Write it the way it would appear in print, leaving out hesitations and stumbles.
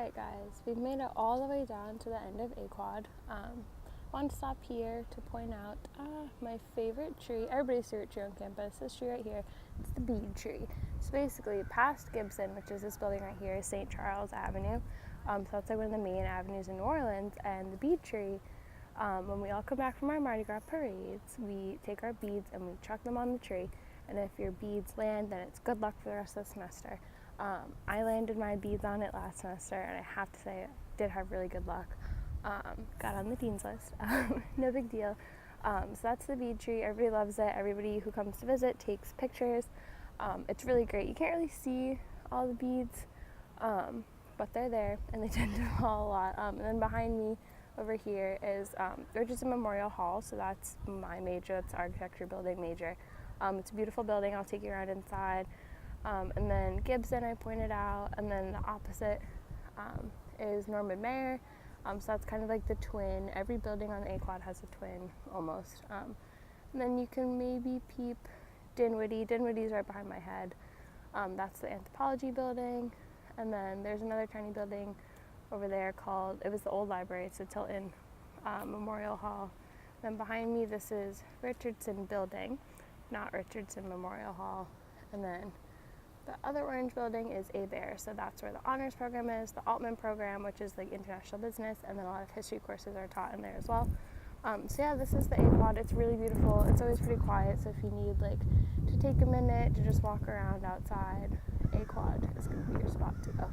Alright guys, we've made it all the way down to the end of A-Quad. Want to stop here to point out my favorite tree, everybody's favorite tree on campus, this tree right here. It's the bead tree. So basically, past Gibson, which is this building right here, is St. Charles Avenue. So that's like one of the main avenues in New Orleans. And the bead tree, when we all come back from our Mardi Gras parades, we take our beads and we chuck them on the tree. And if your beads land, then it's good luck for the rest of the semester. I landed my beads on it last semester, and I have to say I did have really good luck. Got on the dean's list. No big deal. So that's the bead tree. Everybody loves it. Everybody who comes to visit takes pictures. It's really great. You can't really see all the beads, but they're there, and they tend to fall a lot. And then behind me over here is Richardson Memorial Hall, so that's my major. It's architecture building major. It's a beautiful building. I'll take you around inside. And then Gibson I pointed out, and then the opposite is Norman Mayer. So that's kind of like the twin. Every building on the A-Quad has a twin, almost. And then you can maybe peep Dinwiddie. Dinwiddie's right behind my head. That's the anthropology building. And then there's another tiny building over there called, it was the old library, it's the Tilton Memorial Hall. Then behind me, this is Richardson Building, not Richardson Memorial Hall. And then the other orange building is A-Bear, so that's where the honors program is, the Altman program, which is like international business, and then a lot of history courses are taught in there as well. So yeah, this is the A-Quad. It's really beautiful. It's always pretty quiet, so if you need like to take a minute to just walk around outside, A-Quad is going to be your spot to go.